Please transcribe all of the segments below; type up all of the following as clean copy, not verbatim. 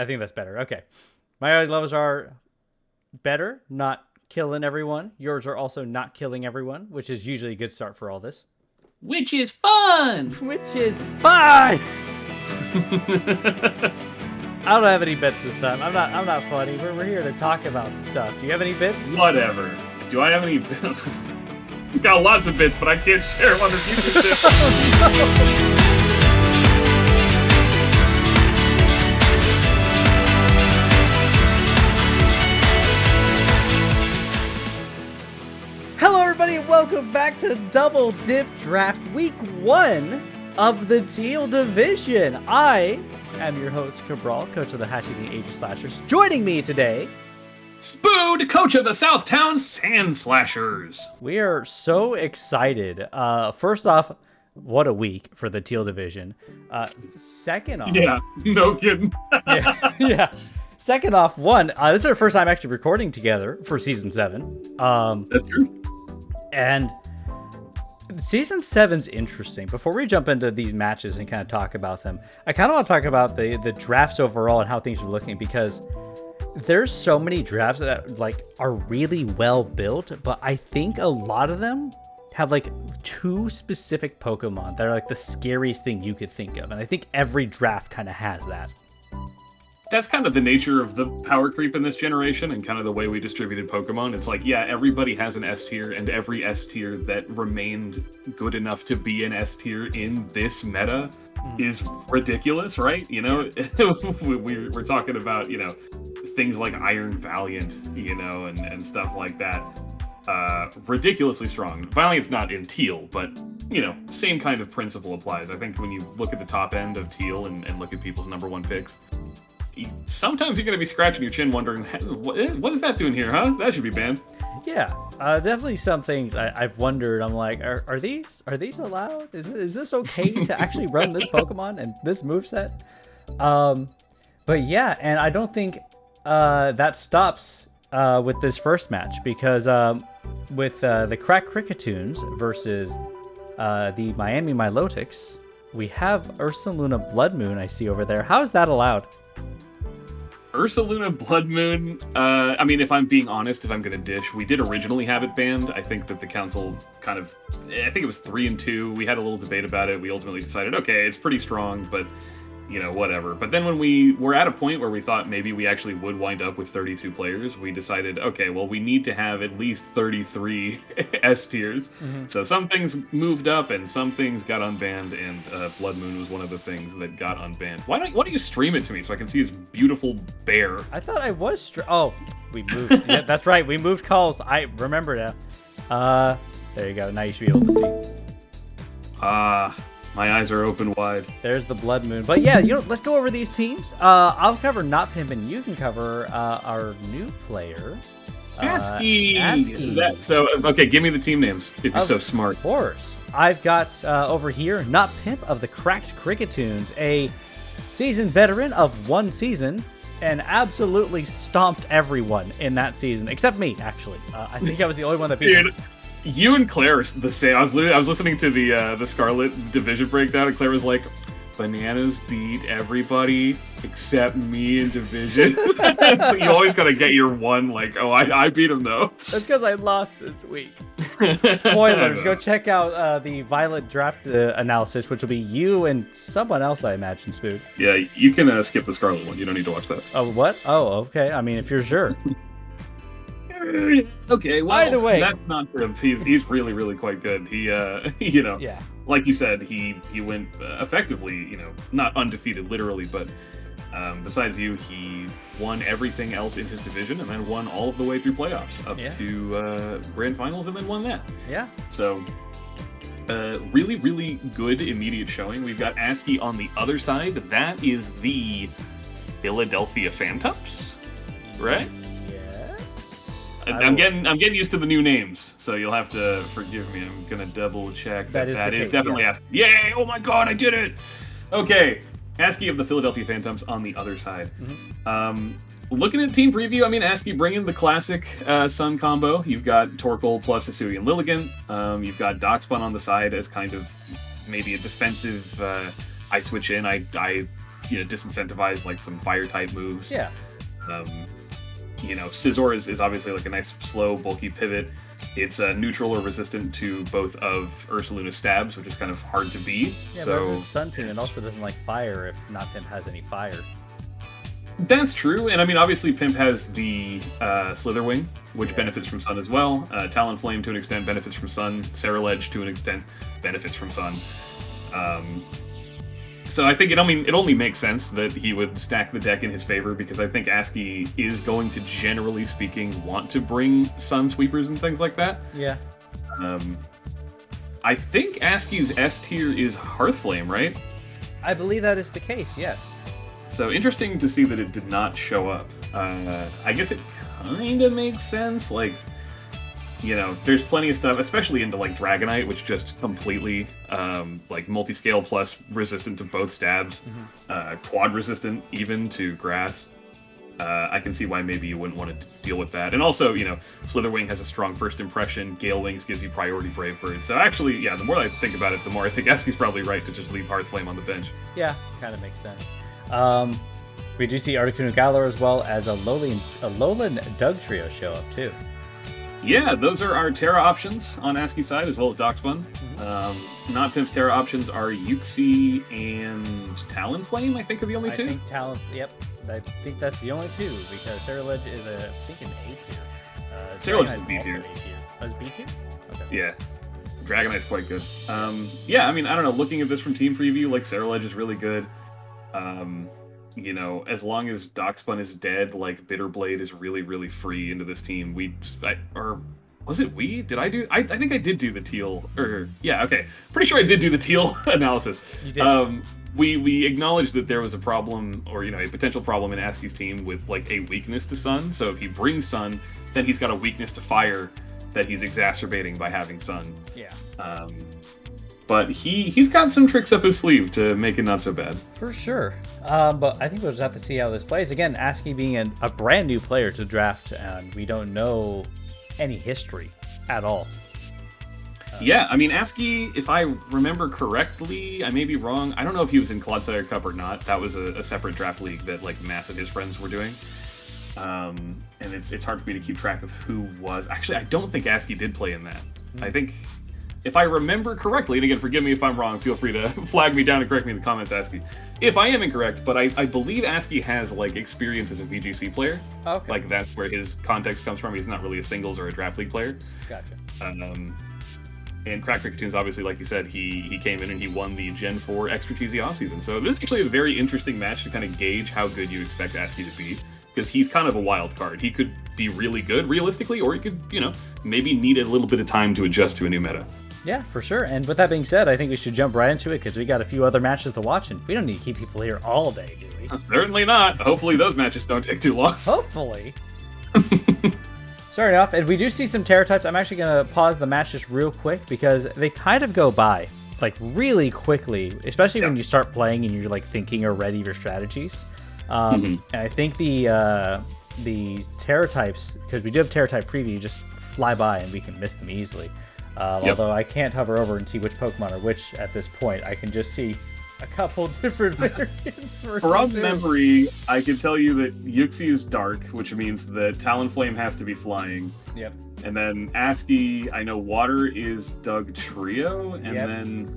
I think that's better. Okay. My early levels are better, not killing everyone. Yours are also not killing everyone, which is usually a good start for all this. Which is fun! Which is fun! I don't have any bits this time. I'm not funny. We're here to talk about stuff. Do you have any bits? Whatever. Do I have any... Got lots of bits, but I can't share them on the future shit. Hello everybody and welcome back to Double Dip Draft Week 1 of the Teal Division. I am your host, Cabral, coach of the Hatching Age Slashers. Joining me today... Spood, coach of the Southtown Sand Slashers. We are so excited. First off, what a week for the Teal Division. Second off... Yeah, no kidding. yeah. Second off, this is our first time actually recording together for Season 7. That's true. And Season 7's interesting. Before we jump into these matches and kind of talk about them, I kind of want to talk about the drafts overall and how things are looking, because there's so many drafts that are really well built, but I think a lot of them have two specific Pokemon that are the scariest thing you could think of. And I think every draft kind of has that. That's kind of the nature of the power creep in this generation and kind of the way we distributed Pokemon. It's everybody has an S tier, and every S tier that remained good enough to be an S tier in this meta is ridiculous, right? You know, we're talking about, things like Iron Valiant, and stuff like that. Ridiculously strong. Valiant's not in Teal, but, same kind of principle applies. I think when you look at the top end of Teal and look at people's number one picks, sometimes you're going to be scratching your chin wondering, what is that doing here, huh? That should be banned. Yeah, definitely some things I've wondered. I'm like, are these allowed? Is this okay to actually run this Pokemon and this moveset? But yeah, and I don't think that stops with this first match, because with the Kracked Kricketunes versus the Miami Milotics, we have Ursaluna Blood Moon I see over there. How is that allowed? Ursaluna Blood Moon, if I'm being honest, if I'm going to ditch, we did originally have it banned. I think that the council I think it was 3-2. We had a little debate about it. We ultimately decided, okay, it's pretty strong, but, whatever. But then when we were at a point where we thought maybe we actually would wind up with 32 players, we decided, okay, well, we need to have at least 33 S tiers. Mm-hmm. So some things moved up and some things got unbanned, and Blood Moon was one of the things that got unbanned. Why don't you stream it to me so I can see his beautiful bear? I thought I was we moved. Yeah, that's right. We moved calls. I remember now. There you go. Now you should be able to see. My eyes are open wide. There's the Blood Moon. But yeah, let's go over these teams. I'll cover Not Pimp, and you can cover our new player, ASCII. ASCII. Give me the team names if you're so smart. Of course. I've got over here Not Pimp of the Kracked Kricketunes, a seasoned veteran of one season, and absolutely stomped everyone in that season, except me, actually. I think I was the only one that beat him. You and Claire are the same. I was listening to the Scarlet Division breakdown, and Claire was like, "Bananas beat everybody except me in Division." So you always gotta get your one. I beat him though. That's because I lost this week. Spoilers. Go check out the Violet draft analysis, which will be you and someone else, I imagine, Spood. Yeah, you can skip the Scarlet one. You don't need to watch that. Oh, what? Oh, okay. I mean, if you're sure. Okay, well, either way, that's not true. He's really, really quite good. He, yeah, like you said, he went effectively, not undefeated literally, but besides you, he won everything else in his division, and then won all of the way through playoffs up to grand finals, and then won that. Yeah. So, really, really good immediate showing. We've got ASCII on the other side. That is the Philadelphia Phantumps, right? I'm getting used to the new names, so you'll have to forgive me. I'm gonna double check that is definitely ASCII. Yay! Oh my god, I did it! Okay, ASCII of the Philadelphia Phantumps on the other side. Mm-hmm. Looking at team preview, ASCII bringing the classic Sun combo. You've got Torkoal plus Hisuian Lilligant. You've got Darkspun on the side as kind of maybe a defensive. I switch in. I disincentivize like some fire type moves. Yeah. Scizor is obviously like a nice slow bulky pivot. It's neutral or resistant to both of Ursaluna's stabs, which is kind of hard to beat. Yeah, so but if it's Sun Team, it also doesn't like fire if not Pimp has any fire. That's true, and I mean, obviously, Pimp has the Slitherwing, which benefits from Sun as well. Talonflame, to an extent, benefits from Sun. Ceruledge, to an extent, benefits from Sun. So I think it only makes sense that he would stack the deck in his favor, because I think Askey is going to, generally speaking, want to bring Sun Sweepers and things like that. Yeah. I think Askey's S tier is Hearthflame, right? I believe that is the case, yes. So interesting to see that it did not show up. I guess it kind of makes sense. Like, there's plenty of stuff, especially into like Dragonite, which just completely like multi-scale plus resistant to both stabs, quad resistant even to grass. I can see why maybe you wouldn't want to deal with that. And also, Slitherwing has a strong first impression. Gale Wings gives you priority Brave Bird. So actually, yeah, the more I think about it, the more I think Askey's probably right to just leave Hearthflame on the bench. Yeah, kind of makes sense. We do see Articuno Galar as well as a Alolan Dugtrio show up too. Yeah, those are our Terra options on Askey's side, as well as Doxbun. Not Pimp's Terra options are Uxie and Talonflame, I think, are the only two. Yep. I think that's the only two, because Ceruledge is an A tier. Ceruledge is B tier. Oh, it's B tier? Okay. Yeah. Dragonite's quite good. Yeah, I mean, I don't know, looking at this from Team Preview, like, Ceruledge is really good. As long as Doxbun is dead, like, Bitterblade is really, really free into this team. Was it we? Did I do? I think I did do the Teal. Yeah, okay. Pretty sure I did do the Teal analysis. You did. We acknowledged that there was a problem, or a potential problem in Askey's team with like a weakness to Sun. So if he brings Sun, then he's got a weakness to Fire that he's exacerbating by having Sun. Yeah. But he's got some tricks up his sleeve to make it not so bad. For sure. But I think we'll just have to see how this plays. Again, Askey being a brand new player to draft, and we don't know any history at all. Yeah, I mean, Askey, if I remember correctly, I may be wrong. I don't know if he was in Clodsire Cup or not. That was a separate draft league that like Mass and his friends were doing. And it's hard for me to keep track of who was. Actually, I don't think Askey did play in that. I think, if I remember correctly, and again, forgive me if I'm wrong, feel free to flag me down and correct me in the comments, Askey. If I am incorrect, but I believe Askey has like experience as a VGC player. Okay. Like that's where his context comes from. He's not really a singles or a draft league player. Gotcha. And Kricketunes, obviously, like you said, he came in and he won the Gen 4 Extra Cheesy offseason. So this is actually a very interesting match to kind of gauge how good you expect Askey to be, because he's kind of a wild card. He could be really good, realistically, or he could, maybe need a little bit of time to adjust to a new meta. Yeah, for sure. And with that being said, I think we should jump right into it, because we got a few other matches to watch, and we don't need to keep people here all day, do we? Certainly not. Hopefully those matches don't take too long. Hopefully. Starting off, and we do see some Terra types. I'm actually going to pause the match just real quick, because they kind of go by, like, really quickly, especially when you start playing and you're, like, thinking or ready your strategies. And I think the Terra types, because we do have Terra type preview, just fly by and we can miss them easily. Although I can't hover over and see which Pokemon are which at this point. I can just see a couple different variants. From memory, I can tell you that Uxie is dark, which means that Talonflame has to be flying. Yep. And then Askey, I know water is Dugtrio, and then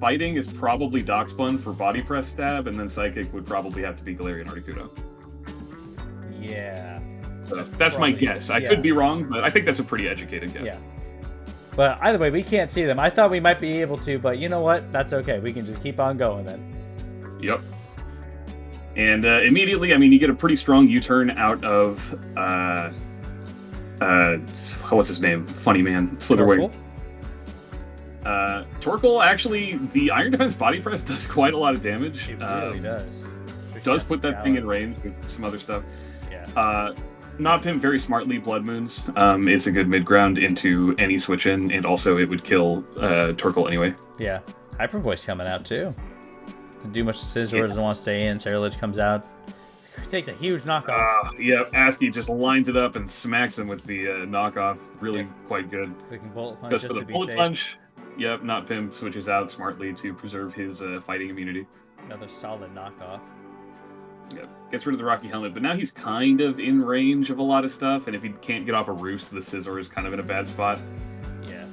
fighting is probably Doxbun for body press stab, and then psychic would probably have to be Galarian Articuno. Yeah. So that's my guess. I could be wrong, but I think that's a pretty educated guess. Yeah. But either way, we can't see them. I thought we might be able to, but you know what? That's okay. We can just keep on going then. Yep. And immediately, I mean, you get a pretty strong U-turn out of, what's his name? Funny man, Slitherwing. Torkoal, actually, the Iron Defense Body Press does quite a lot of damage. It really does. Does put that thing in range with some other stuff. Yeah. Not Pimp very smartly Blood Moons. It's a good mid ground into any switch in, and also it would kill Torkoal anyway. Yeah. Hyper Voice coming out too. Doesn't do much to Scizor, doesn't want to stay in. Ceruledge comes out. Takes a huge knockoff. Askey just lines it up and smacks him with the knockoff. Really quite good. Clicking Bullet Punch Goes just for the to be Bullet safe. Punch. Yep, Not Pimp switches out smartly to preserve his fighting immunity. Another solid knockoff. Yep. Gets rid of the Rocky Helmet, but now he's kind of in range of a lot of stuff, and if he can't get off a Roost, the Scizor is kind of in a bad spot. Yeah.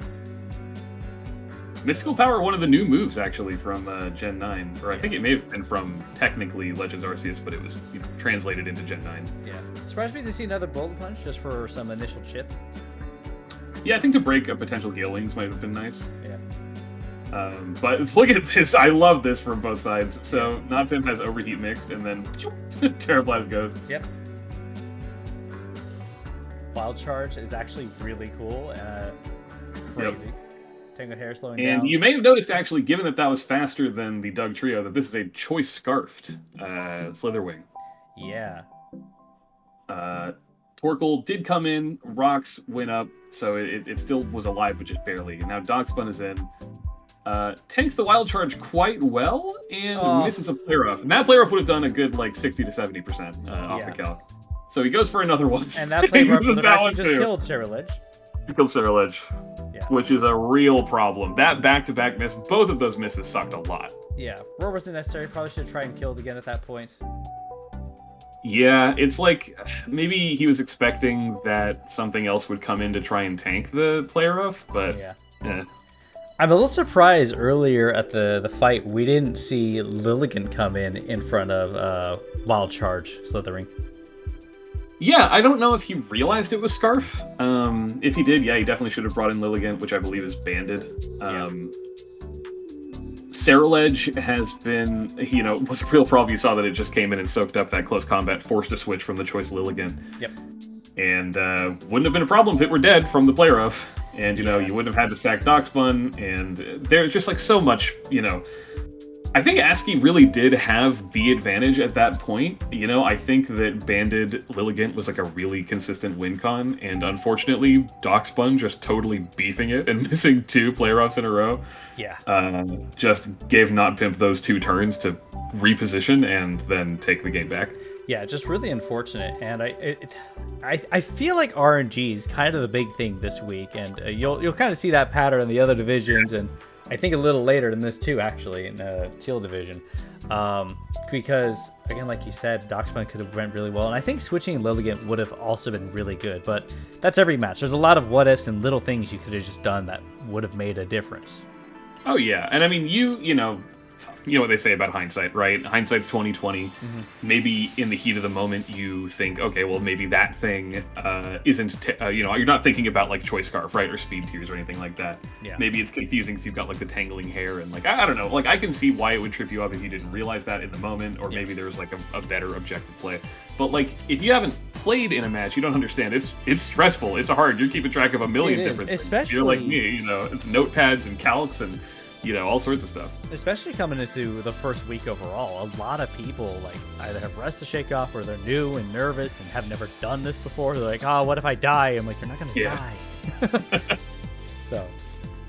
Mystical Power, one of the new moves, actually, from Gen 9. Or I think it may have been from, technically, Legends Arceus, but it was translated into Gen 9. Yeah. Surprised me to see another Bullet Punch, just for some initial chip. Yeah, I think to break a potential Gale Wings might have been nice. Yeah. But look at this. I love this from both sides. So, Nodpimp has Overheat mixed, and then Terrablast goes. Yep. Wild Charge is actually really cool. Crazy. Yep. Tangled Hair slowing and down. You may have noticed, actually, given that was faster than the Doug Trio, that this is a Choice Scarfed Slitherwing. Yeah. Torkoal did come in, Rocks went up, so it still was alive, but just barely. And now Dogspun is in. Takes the Wild Charge quite well, and misses a Play Rough. And that Play Rough would have done a good, 60 to 70% off the calc. So he goes for another one. And that Play Rough would have actually just killed Ceruledge. He killed Ceruledge, which is a real problem. That back-to-back miss, both of those misses sucked a lot. Yeah, Roar wasn't necessary. Probably should have tried and killed again at that point. Yeah, it's like maybe he was expecting that something else would come in to try and tank the Play Rough, but yeah. I'm a little surprised earlier at the fight we didn't see Lilligant come in front of Wild Charge Slithering. Yeah, I don't know if he realized it was Scarf. If he did, he definitely should have brought in Lilligant, which I believe is banded. Ceruledge has been, was a real problem. You saw that it just came in and soaked up that close combat, forced a switch from the Choice Lilligant. Yep. And wouldn't have been a problem if it were dead from the Play Rough. And, you wouldn't have had to sack Dockspun. And there's just, so much, I think ASCII really did have the advantage at that point. I think that banded Lilligant was, a really consistent win con. And unfortunately, Dockspun just totally beefing it and missing 2 Play Roughs in a row. Yeah. Just gave Nodpimp those 2 turns to reposition and then take the game back. Yeah, just really unfortunate, and I feel like RNG is kind of the big thing this week, and you'll kind of see that pattern in the other divisions, and I think a little later than this too, actually, in the Teal division, because again, like you said, Dockspun could have went really well, and I think switching Lilligant would have also been really good, but that's every match. There's a lot of what ifs and little things you could have just done that would have made a difference. Oh yeah, and I mean you know what they say about hindsight, right? Hindsight's 20/20. Mm-hmm. Maybe in the heat of the moment you think, okay, well maybe that thing isn't, you're not thinking about Choice Scarf, right, or Speed Tears or anything like that. Yeah. Maybe it's confusing because you've got the tangling hair and I don't know. I can see why it would trip you up if you didn't realize that in the moment, or maybe there's a better objective play. But if you haven't played in a match, you don't understand. It's stressful. It's hard. You're keeping track of a million different things. Especially, you're like me, it's notepads and calcs and all sorts of stuff. Especially coming into the first week overall, a lot of people either have rest to shake off, or they're new and nervous and have never done this before. They're like, "Oh, what if I die?" I'm like, "You're not gonna die." So,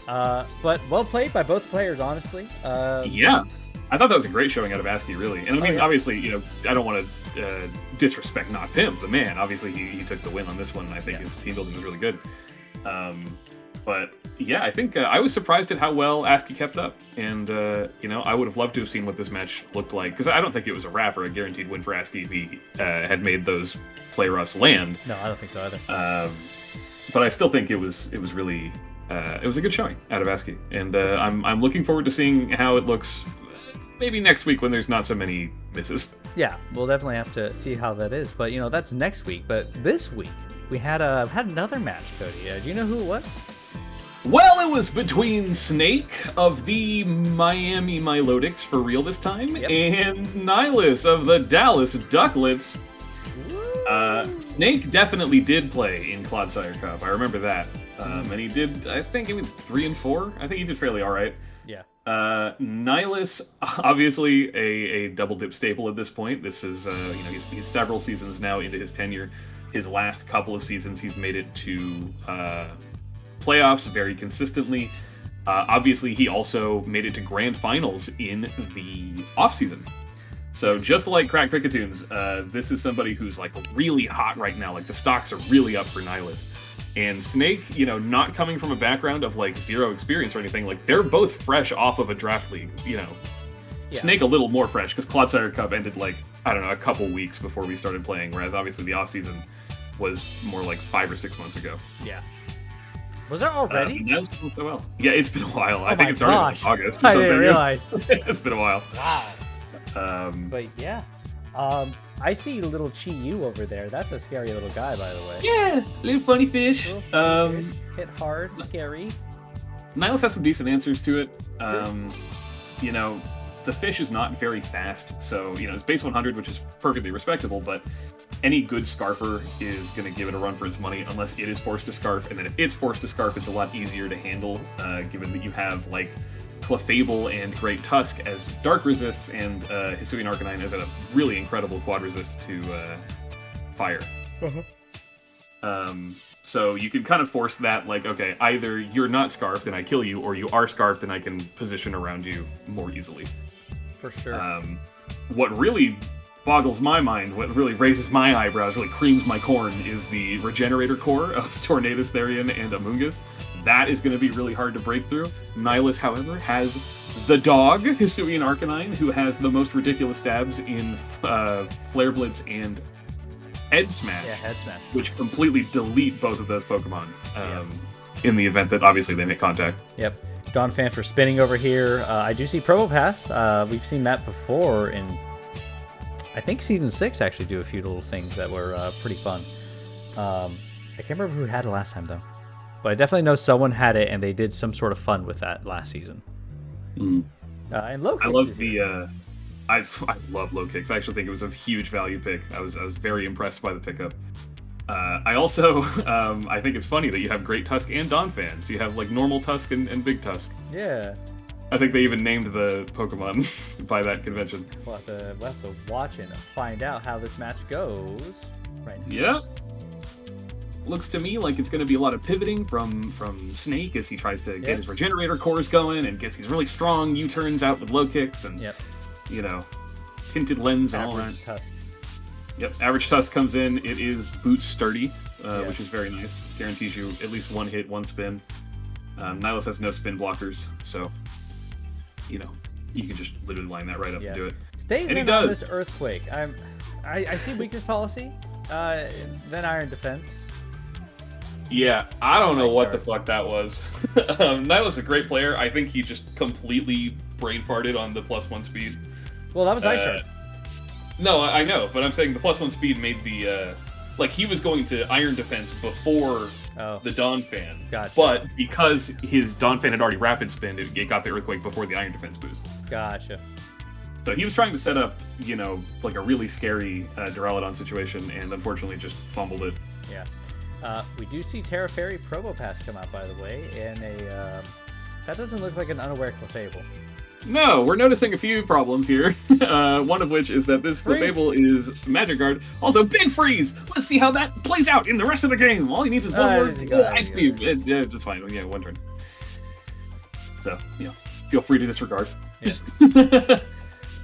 but well played by both players, honestly. Yeah, I thought that was a great showing out of ASCII, really. And I mean, obviously, I don't want to disrespect Nodpimp, the man. Obviously, he took the win on this one, and I think his team building was really good. But yeah, I think I was surprised at how well ASCII kept up, and I would have loved to have seen what this match looked like, because I don't think it was a wrap or a guaranteed win for ASCII if he had made those Play Roughs land. No, I don't think so either. But I still think it was really it was a good showing out of ASCII, and I'm looking forward to seeing how it looks. Maybe next week when there's not so many misses. Yeah, we'll definitely have to see how that is. But that's next week. But this week we had another match, Cody. Do you know who it was? Well, it was between Snake of the Miami Milotics, for real this time, and Nihilus of the Dallas Duckletts. Snake definitely did play in Clodsire Cup. I remember that. And he did, I think he went 3 and 4. I think he did fairly all right. Yeah. Nihilus, obviously a double dip staple at this point. This is, he's several seasons now into his tenure. His last couple of seasons, he's made it to playoffs very consistently. Obviously, he also made it to grand finals in the offseason. So just like Cracked Kricketunes, this is somebody who's really hot right now. The stocks are really up for Nihilus. And Snake, not coming from a background of zero experience or anything, they're both fresh off of a draft league, Yeah. Snake a little more fresh, because Clodsire Cup ended, like, I don't know, a couple weeks before we started playing, whereas obviously the off-season was more like 5 or 6 months ago. Yeah. Was there already? So well. Yeah, it's been a while. I think it started in August. I didn't realize. It's been a while. Wow. But yeah. I see little Chi-Yu over there. That's a scary little guy, by the way. Yeah, little funny fish. Hit hard, scary. Ninetales has some decent answers to it. You know, the fish is not very fast, so, you know, it's base 100, which is perfectly respectable, but any good Scarfer is going to give it a run for its money unless it is forced to Scarf, and then if it's forced to Scarf, it's a lot easier to handle, given that you have, like, Clefable and Great Tusk as dark resists, and Hisuian Arcanine as a really incredible quad resist to fire. So you can kind of force that, like, okay, either you're not Scarfed and I kill you, or you are Scarfed and I can position around you more easily. For sure. What really boggles my mind, what really raises my eyebrows, really creams my corn, is the Regenerator core of Tornadus, Therian, and Amoonguss. That is going to be really hard to break through. Ninetales, however, has the dog, Hisuian Arcanine, who has the most ridiculous stabs in Flare Blitz and Head Smash. Yeah, Head Smash. Which completely delete both of those Pokemon in the event that obviously they make contact. Yep. Donphan for spinning over here. I do see Probopass. We've seen that before in, I think, Season 6 actually do a few little things that were pretty fun. I can't remember who had it last time, though. But I definitely know someone had it, and they did some sort of fun with that last season. And low kicks. I love the. I love low kicks. I actually think it was a huge value pick. I was very impressed by the pickup. I also I think it's funny that you have Great Tusk and Donphan. So you have like normal Tusk and Big Tusk. Yeah. I think they even named the Pokemon by that convention. We'll have to watch and find out how this match goes. Right now. Yeah. Looks to me like it's going to be a lot of pivoting from Snake as he tries to get his Regenerator cores going and gets these really strong U-turns out with low kicks and, you know, tinted lens and all that. Tusk. Yep, Average Tusk comes in. It is boot sturdy, which is very nice. Guarantees you at least one hit, one spin. Ninetales has no spin blockers, so, you know, you can just literally line that right up and do it. Stays in on this Earthquake. I see weakness policy, then Iron Defense. Yeah, I don't know what the fuck that was. Ninetales is a great player. I think he just completely brain farted on the +1 speed. Well, that was Ice Shard. No, I know, but I'm saying the +1 speed made the like he was going to Iron Defense before the Donphan. Gotcha. But because his Donphan had already Rapid Spin, it got the Earthquake before the Iron Defense boost. Gotcha. So he was trying to set up, you know, like a really scary Duraludon situation, and unfortunately just fumbled it. Yeah. We do see Terra Fairy Probopass come out, by the way, and that doesn't look like an unaware Clefable. No, we're noticing a few problems here. One of which is that this Clefable is Magic Guard. Also, Big Freeze! Let's see how that plays out in the rest of the game. All he needs is one more Ice Beam. Yeah, it's fine. Yeah, one turn. So, you know, feel free to disregard. Yeah.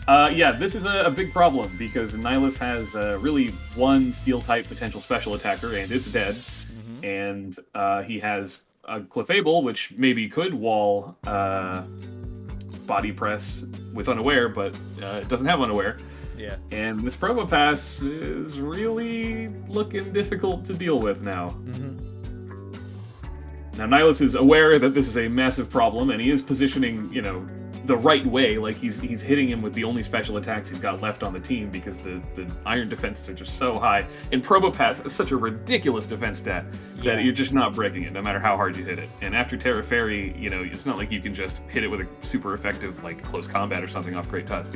Yeah, this is a big problem because Ninetales has really one Steel-type potential special attacker, and it's dead. And he has a Clefable, which maybe could wall Body Press with Unaware, but it doesn't have Unaware. Yeah. And this Probopass is really looking difficult to deal with now. Now, Ninetales is aware that this is a massive problem, and he is positioning, you know, the right way. Like, he's hitting him with the only special attacks he's got left on the team because the Iron defenses are just so high. And Probopass is such a ridiculous defense stat that you're just not breaking it, no matter how hard you hit it. And after Terra Fairy, you know, it's not like you can just hit it with a super effective, like, close combat or something off Great Tusk.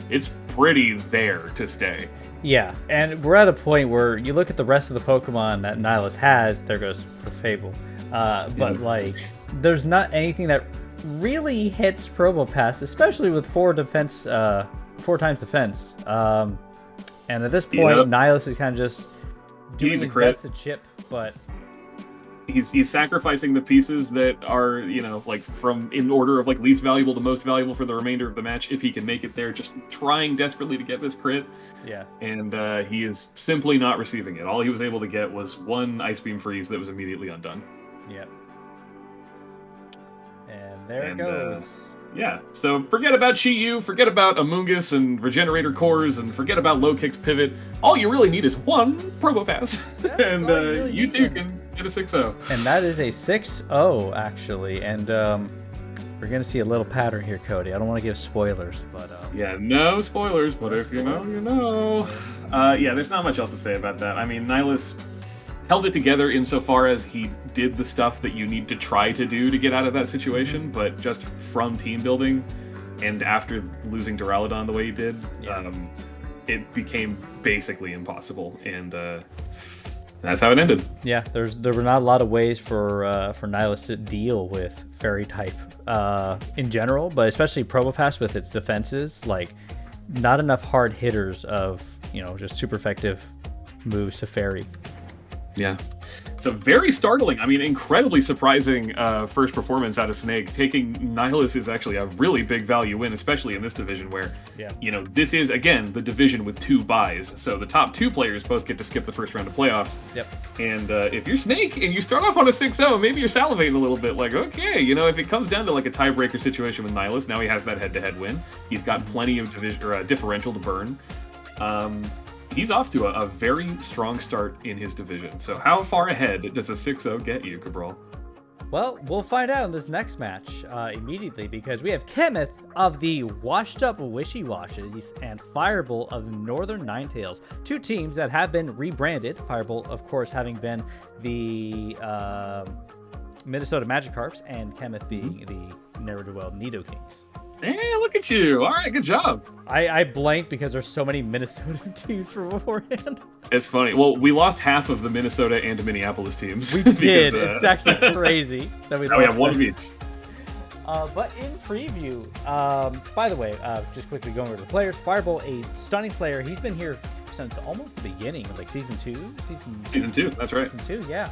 It's pretty there to stay. Yeah, and we're at a point where you look at the rest of the Pokemon that Ninetales has, there goes Clefable. But, like, there's not anything that really hits Probopass, especially with 4 times defense. And at this point, Ninetales is kind of just doing his best to chip, but he's sacrificing the pieces that are, you know, like from in order of like least valuable to most valuable for the remainder of the match if he can make it there, just trying desperately to get this crit. Yeah. And he is simply not receiving it. All he was able to get was one Ice Beam Freeze that was immediately undone. Yep. And there it goes. Yeah, so forget about Chi-Yu, forget about Amoongus and Regenerator Cores, and forget about Low Kick's Pivot. All you really need is one Promo Pass, and really you too can get a 6-0. And that is a 6-0, actually, and we're going to see a little pattern here, Cody. I don't want to give spoilers, but... Yeah, no spoilers, but if you know, you know. Yeah, there's not much else to say about that. I mean, Nihilus held it together insofar as he did the stuff that you need to try to do to get out of that situation, but just from team building and after losing Duraludon the way he did, it became basically impossible, and that's how it ended. Yeah, there were not a lot of ways for Nihilus to deal with Fairy type in general, but especially Probopass with its defenses, like not enough hard hitters of, just super effective moves to Fairy. Yeah. So very startling. I mean, incredibly surprising first performance out of Snake. Taking Nihilus is actually a really big value win, especially in this division where, this is, again, the division with 2 buys. So the top 2 players both get to skip the first round of playoffs. Yep. And if you're Snake and you start off on a 6-0, maybe you're salivating a little bit. Like, okay, if it comes down to like a tiebreaker situation with Nihilus, now he has that head-to-head win. He's got plenty of differential to burn. He's off to a very strong start in his division. So how far ahead does a 6-0 get you, Cabral? Well, we'll find out in this next match immediately, because we have Kenneth of the Washed Up Wishiwashis and Fireball of the Northern Ninetales. 2 teams that have been rebranded. Fireball, of course, having been the Minnesota Magikarps, and Kenneth being the ne'er-do-well Nido Kings. Hey, look at you. All right, good job. I blanked because there's so many Minnesota teams from beforehand. It's funny. Well, we lost half of the Minnesota and Minneapolis teams. We did. It's actually crazy that we lost. We have one of each. But in preview, by the way, just quickly going over the players. Fireball, a stunning player. He's been here since almost the beginning of like season 2. Season 2, that's right. Season 2, yeah.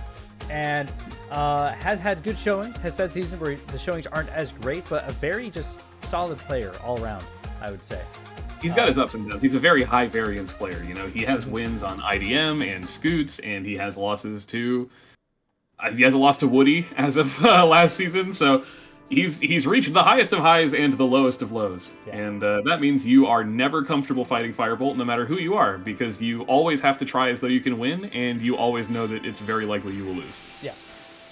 And has had good showings. Has had seasons where the showings aren't as great, but a very just solid player all around, I would say. He's got his ups and downs. He's a very high variance player. He has wins on IDM and Scoots, and he has losses to. He has a loss to Woody as of last season, so he's reached the highest of highs and the lowest of lows. Yeah. And that means you are never comfortable fighting Firebolt, no matter who you are, because you always have to try as though you can win, and you always know that it's very likely you will lose. Yeah.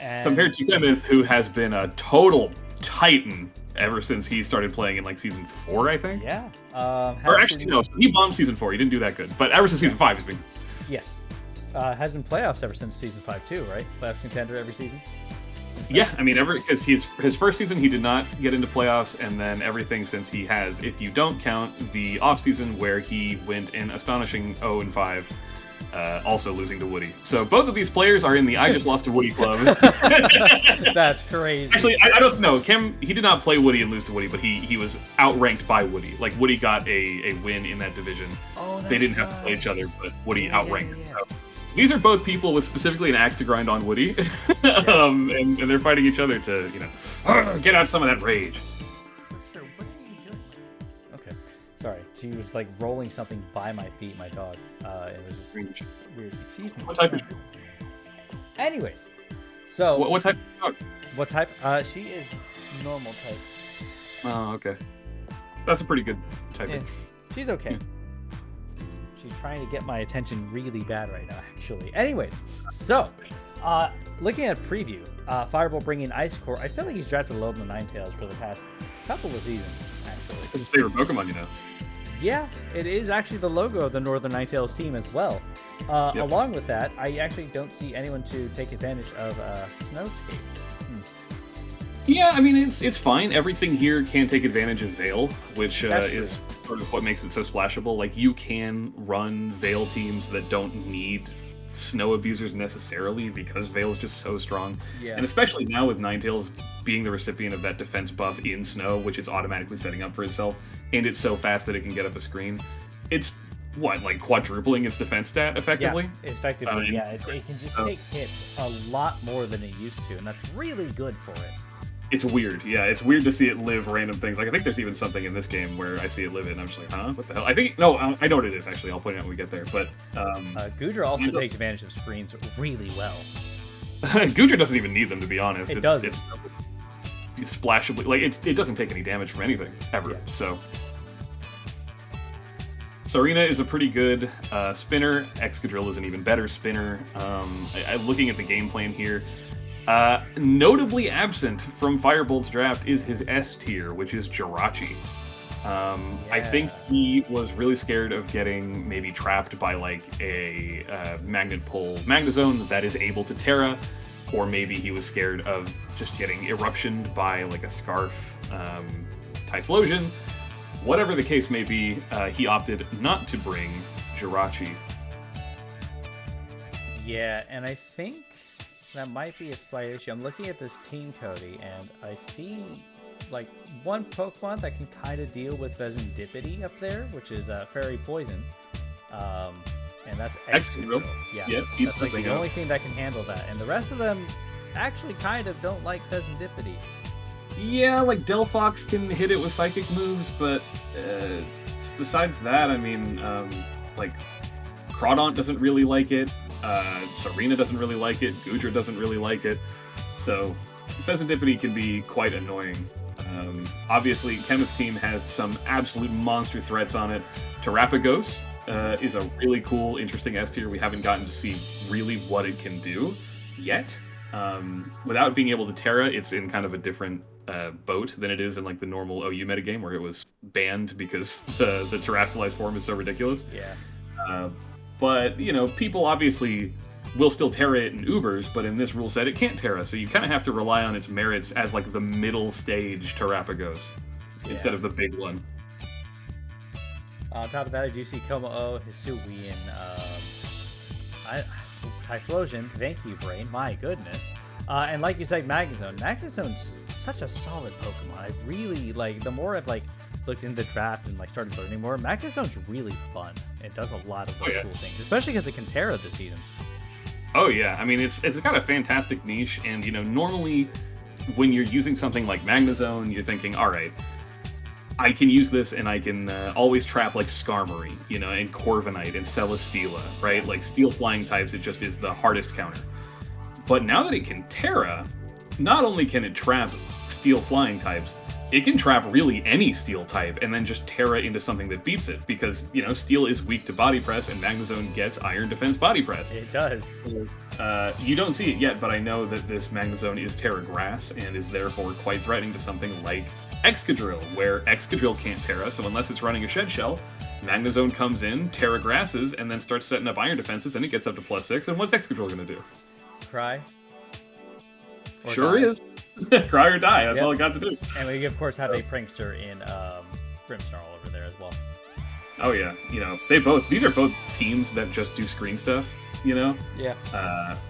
And compared to Kenneth, who has been a total titan ever since he started playing in like season 4, I think. Yeah. Or actually, no, he bombed season 4. He didn't do that good, but ever since season 5, he's been. Yes. Has been playoffs ever since season 5 too, right? Playoffs contender every season. Yeah, I mean, because his first season he did not get into playoffs, and then everything since he has, if you don't count the off season where he went in astonishing 0-5. Also losing to Woody. So both of these players are in the I just lost to Woody club. That's crazy. Actually, I don't know. He did not play Woody and lose to Woody, but he was outranked by Woody. Like, Woody got a win in that division. Oh, they didn't have to play each other, but Woody outranked him. So these are both people with specifically an axe to grind on Woody. And they're fighting each other to, get out some of that rage. Sorry, she was like rolling something by my feet, my dog. It was just weird. Excuse me. What type is she? Anyways, so what type of dog? What type? She is normal type. Oh, okay. That's a pretty good type. Yeah, she's okay. She's trying to get my attention really bad right now, actually. Anyways, so looking at preview, Fireball bringing Ice Core. I feel like he's drafted low in the Ninetales for the past couple of seasons, actually. It's his favorite Pokemon, Yeah, it is actually the logo of the Northern Ninetales team as well. Yep. Along with that, I actually don't see anyone to take advantage of Snowscape. Yeah, I mean, it's fine. Everything here can take advantage of Veil, which is sort of what makes it so splashable. Like, you can run Veil teams that don't need Snow abusers necessarily, because Veil is just so strong. Yeah. And especially now with Ninetales being the recipient of that defense buff in Snow, which it's automatically setting up for itself, and it's so fast that it can get up a screen. It's like quadrupling its defense stat effectively? Yeah, effectively, It can just take hits a lot more than it used to, and that's really good for it. It's weird. Yeah, it's weird to see it live random things. Like, I think there's even something in this game where I see it live it, and I'm just like, huh? What the hell? I know what it is, actually. I'll point it out when we get there. But Goodra also takes advantage of screens really well. Goodra doesn't even need them, to be honest. It doesn't. splashably, like it doesn't take any damage from anything ever. Yeah. So Serena is a pretty good spinner. Excadrill is an even better spinner. Looking at the game plan here, notably absent from Firebolt's draft is his S tier, which is Jirachi. I think he was really scared of getting maybe trapped by like a Magnet Pull Magnezone that is able to Terra, or maybe he was scared of just getting Eruptioned by like a Scarf Typhlosion. Whatever the case may be, he opted not to bring Jirachi. Yeah, and I think that might be a slight issue. I'm looking at this team, Cody, and I see like one Pokemon that can kind of deal with Vesindipity up there, which is Fairy Poison. And that's Excadrill. Yeah, yep, that's like the only thing that can handle that. And the rest of them actually kind of don't like Vesindipity. Yeah, like Delphox can hit it with psychic moves, but besides that, I mean, like Crawdaunt doesn't really like it, Serena doesn't really like it, Goodra doesn't really like it, so Vesindipity can be quite annoying. Obviously, Kenneth's team has some absolute monster threats on it. Terrapagos is a really cool, interesting S tier. We haven't gotten to see really what it can do yet. Without being able to Terra, it's in kind of a different boat than it is in like the normal OU metagame where it was banned because the terrestrialized form is so ridiculous. Yeah. But, you know, people obviously will still Terra it in Ubers, but in this rule set it can't Terra, so you kind of have to rely on its merits as like the middle stage Terrapagos instead of the big one. On top of that, I do see Komo-o, Hisuian, Typhlosion, thank you, Brain, my goodness. And like you said, Magnezone. Magnezone's such a solid Pokemon. I really, like, the more I've, like, looked into the draft and, like, started learning more, Magnezone's really fun. It does a lot of those cool things, especially because it can Terra this season. Oh, yeah. I mean, it's got a fantastic niche, and, you know, normally when you're using something like Magnezone, you're thinking, all right, I can use this and I can always trap like Skarmory, you know, and Corviknight and Celesteela, right? Like steel flying types, it just is the hardest counter. But now that it can Terra, not only can it trap steel flying types, it can trap really any steel type and then just Terra into something that beats it because, you know, steel is weak to body press and Magnezone gets iron defense body press. It does. You don't see it yet, but I know that this Magnezone is Terra Grass and is therefore quite threatening to something like Excadrill, where Excadrill can't Terra, so unless it's running a Shed Shell, Magnezone comes in, Terra Grasses, and then starts setting up iron defenses, and it gets up to +6, and what's Excadrill gonna do? Cry. Or sure die. Is. Cry or die, that's all it got to do. And we, of course, have a Prankster in Grimmsnarl over there as well. Oh yeah, you know, these are both teams that just do screen stuff, you know? Yeah.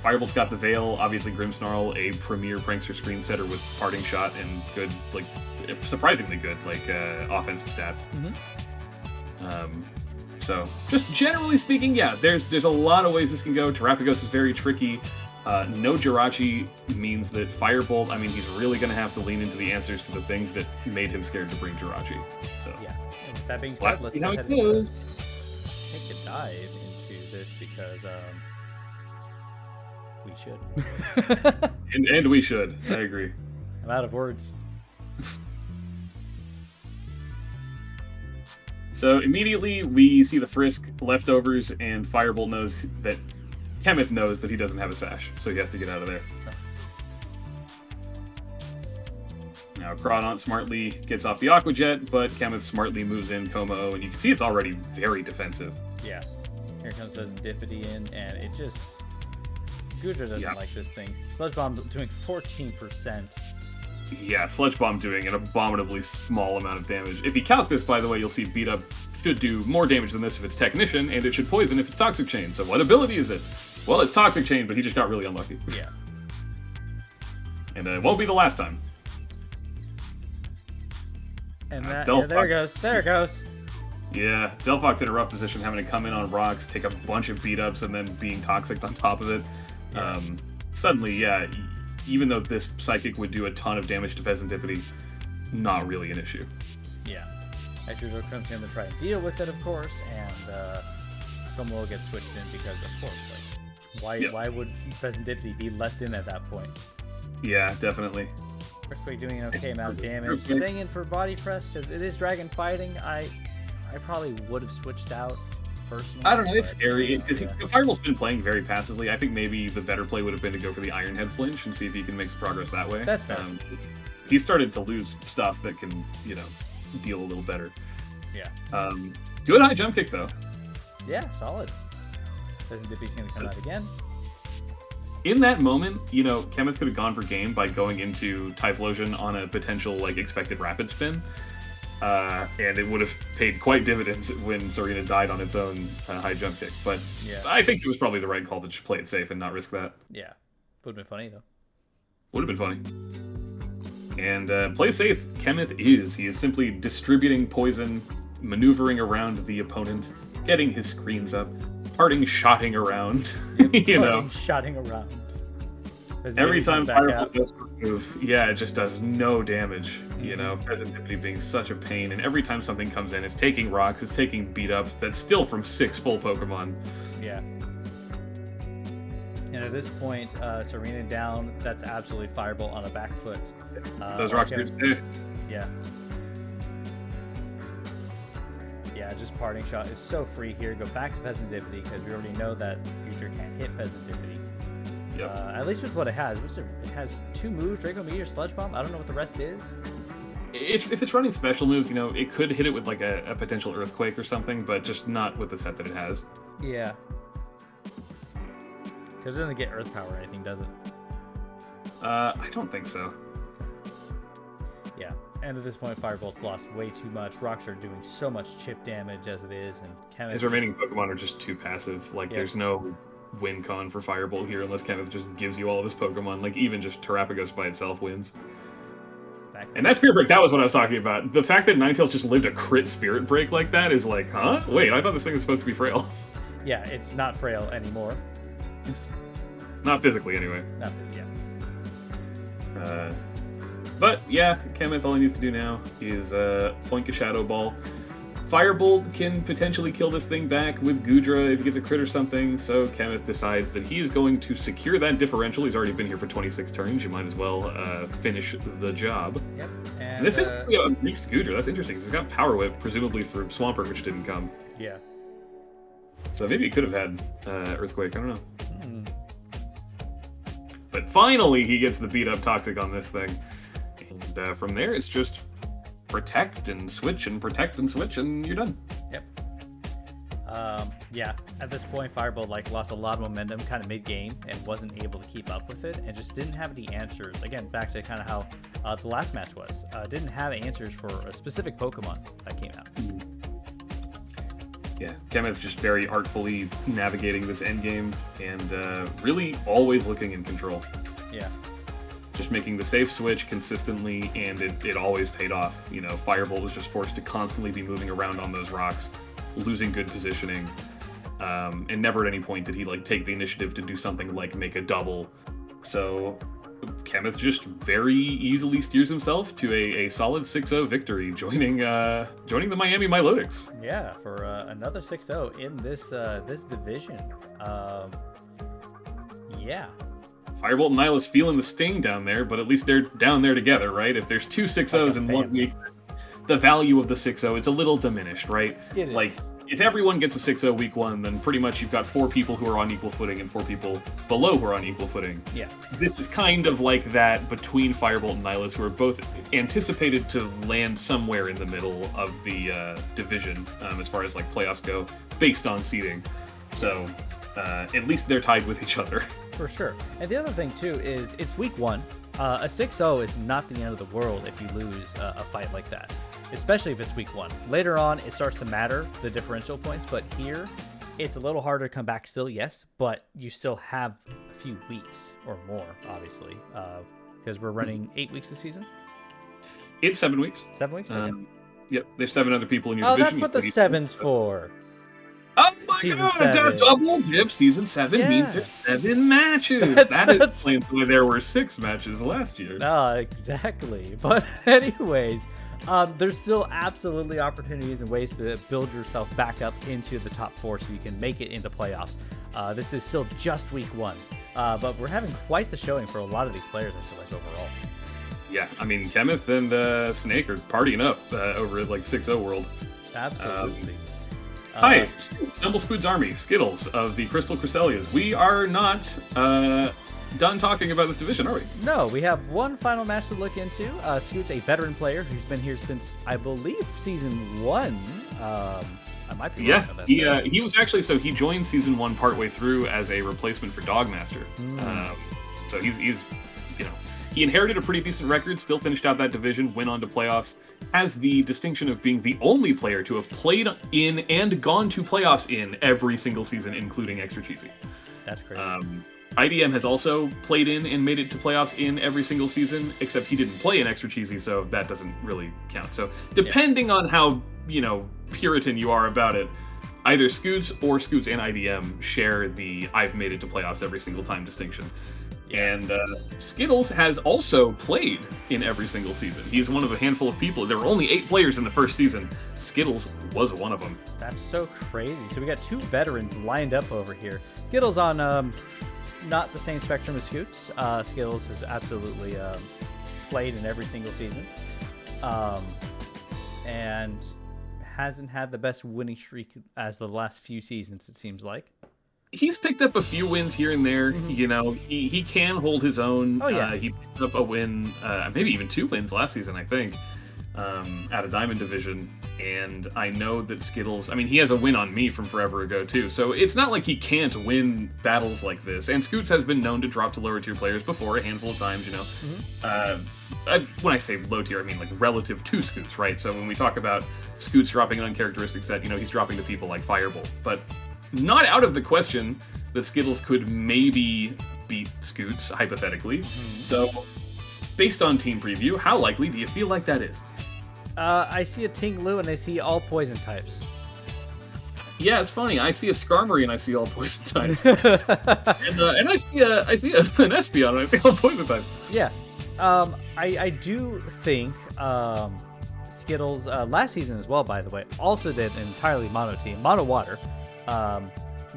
Firebolt's got the Veil, obviously Grimmsnarl, a premier Prankster screen setter with Parting Shot and good, like, surprisingly good, like, offensive stats. Mm-hmm. So, just generally speaking, yeah, there's a lot of ways this can go. Terrapagos is very tricky. No Jirachi means that Firebolt, I mean, he's really going to have to lean into the answers to the things that made him scared to bring Jirachi. So, yeah. And with that being said, let's see how it goes. Take a dive into this because we should. and we should. I agree. I'm out of words. So immediately we see the Frisk leftovers, and Firebolt knows that Kenneth knows that he doesn't have a Sash, so he has to get out of there. Now Crawdaunt smartly gets off the Aqua Jet, but Kenneth smartly moves in Komo-o, and you can see it's already very defensive. Yeah. Here comes Vesindipity in, and it just... Goodra doesn't like this thing. Sludge Bomb doing 14%. Yeah, Sludge Bomb doing an abominably small amount of damage. If you calc this, by the way, you'll see Beat Up should do more damage than this if it's Technician, and it should poison if it's Toxic Chain. So what ability is it? Well, it's Toxic Chain, but he just got really unlucky. Yeah. And it won't be the last time. And that, yeah, there it goes. There it goes. Yeah, Delphox in a rough position, having to come in on rocks, take a bunch of beat-ups, and then being toxic on top of it. Yeah. Suddenly, yeah, even though this Psychic would do a ton of damage to Vesindipity, not really an issue. Yeah. Excadrill comes in to try and deal with it, of course, and Komo gets switched in because, of course, like, why would Vesindipity be left in at that point? Yeah, definitely. Earthquake doing an okay amount of damage. Staying in for body press because it is dragon fighting. I probably would have switched out personally. I don't know. It's scary because Fireball's been playing very passively. I think maybe the better play would have been to go for the Iron Head flinch and see if he can make some progress that way. That's fair. He started to lose stuff that can, deal a little better. Yeah. Good high jump kick though. Yeah, solid. Doesn't think he's gonna come out again. In that moment, Kenneth could have gone for game by going into Typhlosion on a potential expected rapid spin. And it would have paid quite dividends when Serena died on its own high jump kick. But I think it was probably the right call to just play it safe and not risk that. Yeah. Would have been funny, though. Would have been funny. And play safe, Kenneth is. He is simply distributing poison, maneuvering around the opponent, getting his screens up, shotting around. Shotting around. Every time Fireball goes for move, it just does no damage. Pheasantipity being such a pain, and every time something comes in, it's taking rocks, it's taking beat up. That's still from 6 full Pokemon. Yeah. And at this point, Serena down. That's absolutely Fireball on a back foot. Those rocks are good. Yeah. Yeah, just parting shot is so free here. Go back to Pheasantipity because we already know that Future can't hit Pheasantipity. Yep. At least with what it has. It has 2 moves, Draco Meteor, Sludge Bomb. I don't know what the rest is. If it's running special moves, it could hit it with a potential Earthquake or something, but just not with the set that it has. Yeah. Because it doesn't get Earth Power or anything, does it? I don't think so. Yeah. And at this point, Fireball's lost way too much. Rocks are doing so much chip damage as it is, and his remaining Pokemon are just too passive. There's no win con for Fireball here unless Kenneth just gives you all of his Pokemon. Even just Terapagos by itself wins. And that Spirit Break, that was what I was talking about. The fact that Ninetales just lived a crit Spirit Break like that is huh? Wait, I thought this thing was supposed to be frail. Yeah, it's not frail anymore. Not physically, anyway. Not But yeah, Kenneth, all he needs to do now is plink a Shadow Ball. Firebolt can potentially kill this thing back with Goodra if he gets a crit or something, so Kenneth decides that he is going to secure that differential. He's already been here for 26 turns. You might as well finish the job. Yep. And this is a mixed Goodra. That's interesting. He's got Power Whip, presumably for Swampert, which didn't come. Yeah. So maybe he could have had Earthquake. I don't know. But finally, he gets the beat-up Toxic on this thing. And from there, it's just protect and switch and protect and switch, and you're done. Yep. Yeah, at this point, Fireball lost a lot of momentum kind of mid-game and wasn't able to keep up with it and just didn't have any answers. Again, back to kind of how the last match was. Didn't have answers for a specific Pokemon that came out. Yeah, Kenneth just very artfully navigating this endgame and really always looking in control. Yeah. Just making the safe switch consistently, and it always paid off. Firebolt was just forced to constantly be moving around on those rocks, losing good positioning, and never at any point did he take the initiative to do something like make a double. So Kenneth just very easily steers himself to a solid 6-0 victory, joining the Miami Milotics. Yeah, for another 6-0 in this division. Yeah. Firebolt and Nihilus feeling the sting down there, but at least they're down there together, right? If there's 2 6-0s in 1 week, the value of the 6-0 is a little diminished, right? It is. If everyone gets a 6-0 week 1, then pretty much you've got 4 people who are on equal footing and 4 people below who are on equal footing. Yeah. This is kind of like that between Firebolt and Nihilus, who are both anticipated to land somewhere in the middle of the division as far as playoffs go, based on seeding. So at least they're tied with each other. For sure. And the other thing, too, is it's week 1. A 6-0 is not the end of the world if you lose a fight like that, especially if it's week 1. Later on, it starts to matter, the differential points, but here, it's a little harder to come back still, yes, but you still have a few weeks or more, obviously, because we're running 8 weeks this season. It's 7 weeks. 7 weeks? Okay. Yep, there's 7 other people in your division. Oh, that's what the 7's for. Oh my Season god, 7. Double dip Season 7 means there's 7 matches. That explains why there were 6 matches last year. Exactly. But anyways, there's still absolutely opportunities and ways to build yourself back up into the top 4 so you can make it into playoffs. This is still just week 1, but we're having quite the showing for a lot of these players, I feel like, overall. Yeah, I mean, Chemith and Snake are partying up over at like 6-0 World. Absolutely. Hi, Dumblespoods Army, Skittles of the Crystal Cresselias. We are not done talking about this division, are we? No, we have one final match to look into. Scoot's a veteran player who's been here since, I believe, Season 1. I might be wrong about that. He was actually, so he joined Season 1 partway through as a replacement for Dogmaster. So he's you know, he inherited a pretty decent record, still finished out that division, went on to playoffs, has the distinction of being the only player to have played in and gone to playoffs in every single season, including Extra Cheesy. That's crazy. IDM has also played in and made it to playoffs in every single season, except he didn't play in Extra Cheesy, so that doesn't really count. So depending on how, you know, Puritan you are about it, either Scoots or Scoots and IDM share the I've made it to playoffs every single time distinction. And Skittles has also played in every single season. He's one of a handful of people. There were only 8 players in the first season. Skittles was one of them. That's so crazy. So we got 2 veterans lined up over here. Skittles on not the same spectrum as Scoots. Skittles has absolutely played in every single season. And hasn't had the best winning streak as the last few seasons, it seems like. He's picked up a few wins here and there. You know, he can hold his own. Oh, yeah. He picked up a win, maybe even 2 wins last season, I think, out of Diamond Division. And I know that Skittles, I mean, he has a win on me from forever ago, too. So it's not like he can't win battles like this. And Scoots has been known to drop to lower tier players before a handful of times, you know. When I say low tier, I mean like relative to Scoots, right? So when we talk about Scoots dropping an uncharacteristic set, you know, he's dropping to people like Firebolt. But not out of the question that Skittles could maybe beat Scoots, hypothetically. So, based on team preview, how likely do you feel like that is? I see a Ting Lu and I see all poison types. Yeah, it's funny. I see a Skarmory and I see all poison types. and I see an Espeon and I see all poison types. Yeah. I do think Skittles last season as well, by the way, also did an entirely mono team, mono water.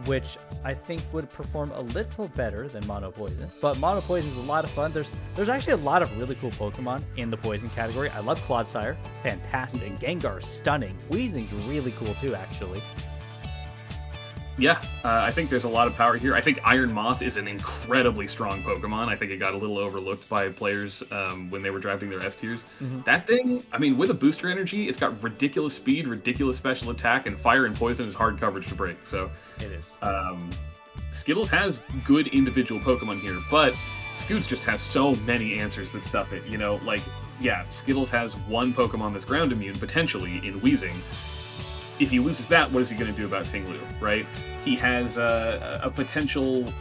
Which I think would perform a little better than Mono Poison. But Mono Poison is a lot of fun. There's actually a lot of really cool Pokemon in the Poison category. I love Clodsire, fantastic. Gengar, stunning. Weezing's really cool too, actually. Yeah, I think there's a lot of power here. I think Iron Moth is an incredibly strong Pokemon. I think it got a little overlooked by players when they were drafting their S tiers. That thing, I mean, with a booster energy, it's got ridiculous speed, ridiculous special attack, and fire and poison is hard coverage to break. So it is. Skittles has good individual Pokemon here, but Scoots just has so many answers that stuff it. You know, like, yeah, Skittles has one Pokemon that's ground immune, potentially, in Weezing. If he loses that, what is he going to do about Ting Lu, right? He has a potential...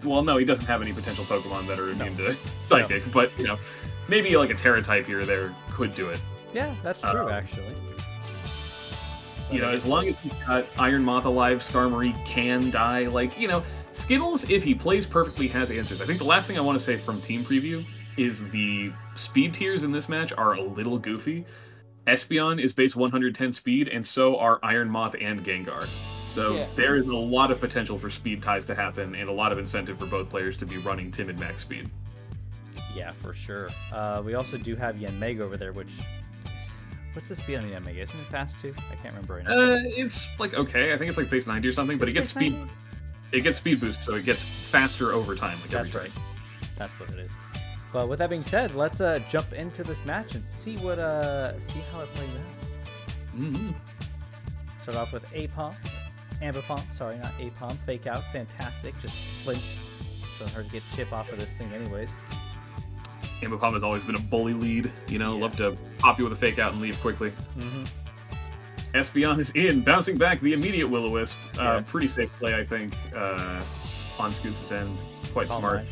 Well, no, he doesn't have any potential Pokemon that are immune to Psychic, but, you know, maybe like a Terra type here or there could do it. Yeah, that's true, actually. You know, as long as he's got Iron Moth alive, Skarmory can die. Like, you know, Skittles, if he plays perfectly, has answers. I think the last thing I want to say from Team Preview is the speed tiers in this match are a little goofy. Espeon is base 110 speed, and so are Iron Moth and Gengar. So there is a lot of potential for speed ties to happen, and a lot of incentive for both players to be running timid max speed. Yeah, for sure. We also do have Yanmega over there, which... What's the speed on Yanmega? Isn't it fast too? I can't remember right now. It's like okay. I think it's like base 90 or something, but it gets speed. 90? It gets speed boost, so it gets faster over time. Like That's right. That's what it is. But with that being said, let's jump into this match and see how it plays out. Start off with Ambipom. Sorry, not Apom. Fake out, fantastic. Just flinch. So hard to get chip off of this thing, anyways. Ambipom has always been a bully lead. You know, love to pop you with a fake out and leave quickly. Espeon is in, bouncing back the immediate Will-O-Wisp. Pretty safe play, I think, on Scoots' end. Quite smart.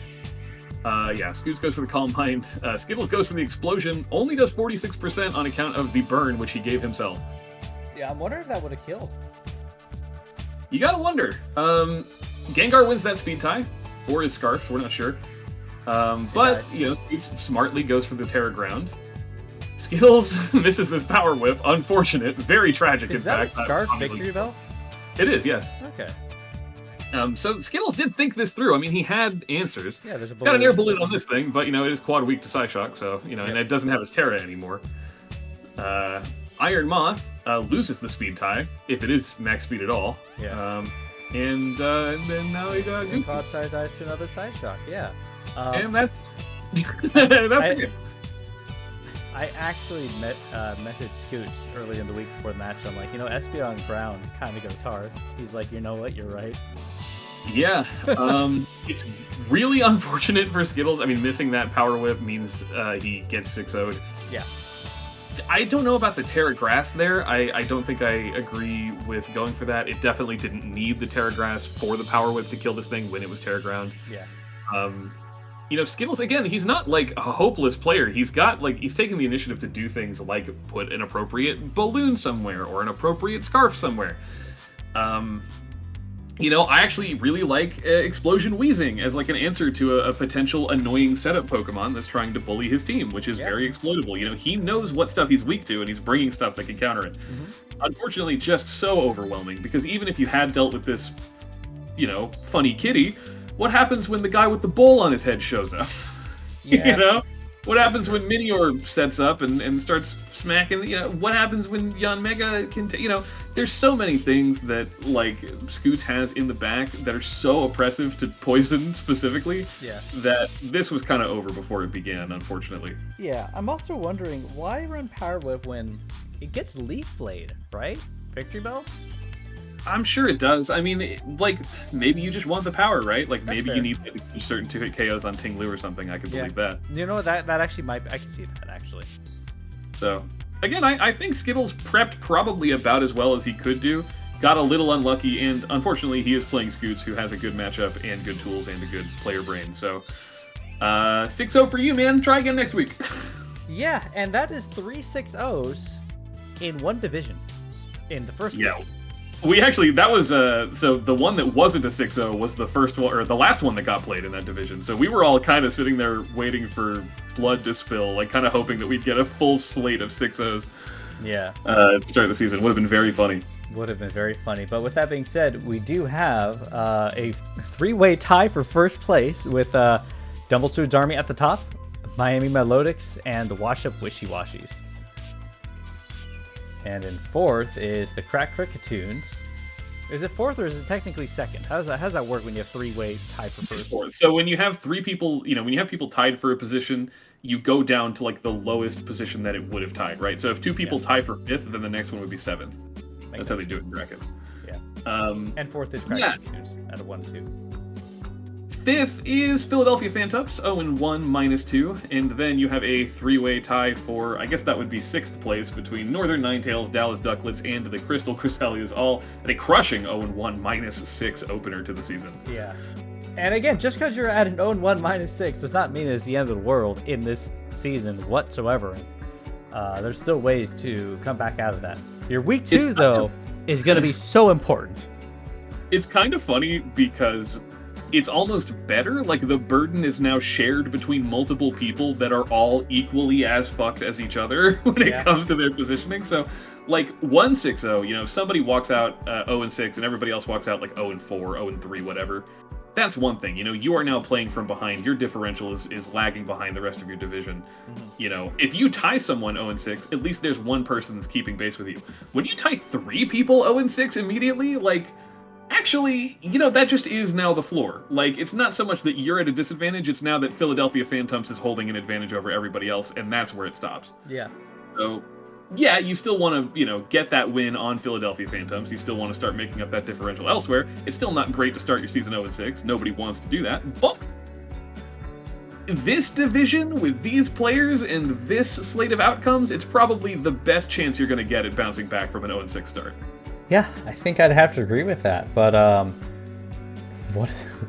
Scoots goes for the Calm Mind. Skittles goes for the Explosion. Only does 46% on account of the burn, which he gave himself. Yeah, I'm wondering if that would have killed. You gotta wonder. Gengar wins that speed tie, or is Scarfed, we're not sure. But, you know, Scoots smartly goes for the Terra Ground. Skittles misses this Power Whip. Unfortunate. Very tragic, in fact. Is that a Scarf victory belt? It is, yes. Okay. So Skittles did think this through. I mean, he had answers. Yeah, there's a He's got an air balloon on this thing, but, it is quad weak to Psyshock, so, and it doesn't have his Terra anymore. Iron Moth loses the speed tie, if it is max speed at all. Yeah. And then now he got Goofy. Quad side dies to another Psyshock, yeah. And that's that's it. I actually messaged Scoots early in the week before the match. I'm like, SB on ground kind of goes hard. He's like, you know what, you're right. Yeah, it's really unfortunate for Skittles. I mean, missing that power whip means he gets 6-0'd. Yeah. I don't know about the Terra Grass there. I don't think I agree with going for that. It definitely didn't need the Terra Grass for the power whip to kill this thing when it was Terra Ground. Yeah. Skittles, again, he's not like a hopeless player. He's taking the initiative to do things like put an appropriate balloon somewhere or an appropriate scarf somewhere. I actually really like Explosion Wheezing as like an answer to a potential annoying setup Pokemon that's trying to bully his team, which is very exploitable. He knows what stuff he's weak to, and he's bringing stuff that can counter it. Mm-hmm. Unfortunately, just so overwhelming, because even if you had dealt with this, funny kitty, what happens when the guy with the bowl on his head shows up? Yeah. What happens when Minior sets up and starts smacking? What happens when Yanmega can? There's so many things that Scoots has in the back that are so oppressive to Poison specifically. Yeah. That this was kind of over before it began, unfortunately. Yeah, I'm also wondering why run Power Whip when it gets Leaf Blade, right? Victory Bell. I'm sure it does. I mean, maybe you just want the power, right? Maybe fair. You need certain 2-hit KOs on Ting Lu or something. I could believe that. That actually might... I can see that, actually. So, again, I think Skittles prepped probably about as well as he could do. Got a little unlucky, and unfortunately, he is playing Scoots, who has a good matchup and good tools and a good player brain. So, 6-0 for you, man. Try again next week. Yeah, and that is 3 6-0s in one division in the first week. We actually, that was, so the one that wasn't a 6-0 was the first one, or the last one that got played in that division. So we were all kind of sitting there waiting for blood to spill, kind of hoping that we'd get a full slate of 6-0s. Yeah. To start the season. Would have been very funny. Would have been very funny. But with that being said, we do have a 3-way tie for first place with Dumblespoods Army at the top, Miami Milotics, and the Wash Up Wishiwashis. And in fourth is the Kricketunes. Is it fourth or is it technically second? How does that work when you have 3-way tie for first? Fourth. So when you have 3 people, when you have people tied for a position, you go down to the lowest position that it would have tied, right? So if 2 people tie for 5th, then the next one would be 7th. That's how they do it in brackets. Yeah. And fourth is Kricketunes at a 1-2. 5th is Philadelphia Phantumps, 0-1 -2, and then you have a 3-way tie for, I guess that would be 6th place between Northern Ninetales, Dallas Duckletts, and the Crystal Cresselias, all at a crushing 0-1 -6 opener to the season. Yeah. And again, just because you're at an 0-1 -6 does not mean it's the end of the world in this season whatsoever. There's still ways to come back out of that. Your week 2, though, is going to be so important. It's kind of funny because it's almost better. The burden is now shared between multiple people that are all equally as fucked as each other when it comes to their positioning. So, 1-6-0, if somebody walks out 0-6 and everybody else walks out 0-4, 0-3, whatever, that's one thing. You are now playing from behind. Your differential is lagging behind the rest of your division. Mm-hmm. If you tie someone 0-6, at least there's one person that's keeping pace with you. When you tie 3 people 0-6 immediately, actually, that just is now the floor. It's not so much that you're at a disadvantage, it's now that Philadelphia Phantumps is holding an advantage over everybody else, and that's where it stops. Yeah. So, yeah, you still want to, get that win on Philadelphia Phantumps. You still want to start making up that differential elsewhere. It's still not great to start your season 0-6. Nobody wants to do that. But this division, with these players and this slate of outcomes, it's probably the best chance you're going to get at bouncing back from an 0-6 start. Yeah, I think I'd have to agree with that. But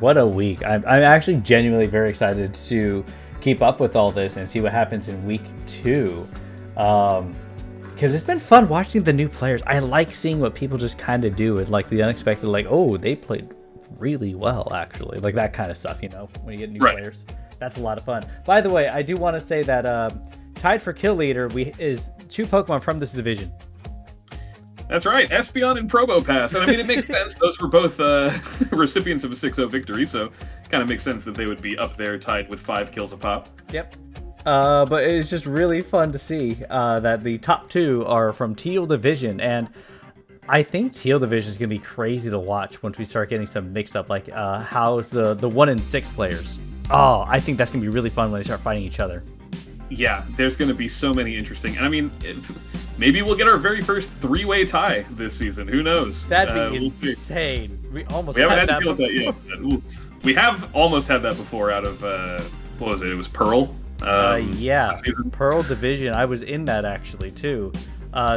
what a week. I'm actually genuinely very excited to keep up with all this and see what happens in week 2. Because it's been fun watching the new players. I like seeing what people just kind of do with the unexpected, oh, they played really well, actually. That kind of stuff, when you get new players. That's a lot of fun. By the way, I do want to say that tied for kill leader is 2 Pokemon from this division. That's right, Espeon and Probopass. And I mean, it makes sense. Those were both recipients of a 6-0 victory, so kind of makes sense that they would be up there tied with 5 kills a pop. Yep. But it's just really fun to see that the top 2 are from Teal Division, and I think Teal Division is going to be crazy to watch once we start getting some mixed up, like how's the 1 and 6 players. Oh, I think that's going to be really fun when they start fighting each other. Yeah, there's going to be so many interesting, and I mean, maybe we'll get our very first 3-way tie this season. Who knows? That'd be insane. We haven't had to deal with that yet. We have almost had that before out of what was it? It was Pearl. Yeah, Pearl Division. I was in that actually too.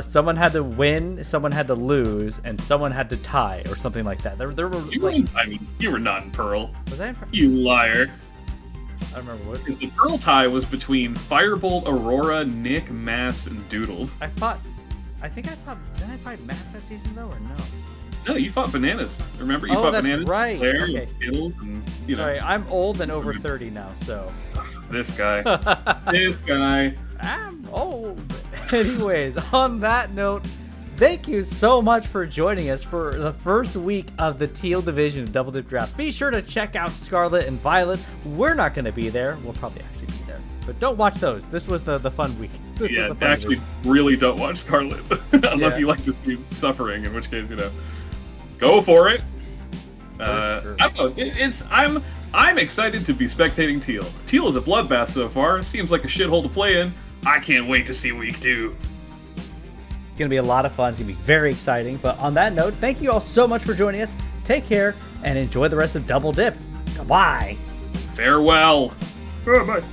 Someone had to win, someone had to lose, and someone had to tie or something like that. There were. You were not in Pearl. Was I in Pearl? You liar. I don't remember what. Because the Pearl tie was between Firebolt, Aurora, Nick, Mass, and Doodle. Didn't I fight Mass that season though, or no? No, you fought Bananas. Remember, you fought Bananas, right. Claire, Okay. and Skittles, and you know. Sorry, I'm old and over 30 now, so. This guy. This guy. I'm old. Anyways, on that note, thank you so much for joining us for the first week of the Teal Division of Double Dip Draft. Be sure to check out Scarlet and Violet. We're not going to be there. We'll probably actually be there. But don't watch those. This was the fun week. Really don't watch Scarlet. Unless you like to see suffering, in which case, go for it. Sure. I don't know. I'm excited to be spectating Teal. Teal is a bloodbath so far. Seems like a shithole to play in. I can't wait to see week 2. It's going to be a lot of fun. It's going to be very exciting. But on that note, thank you all so much for joining us. Take care and enjoy the rest of Double Dip. Goodbye. Farewell. Bye-bye.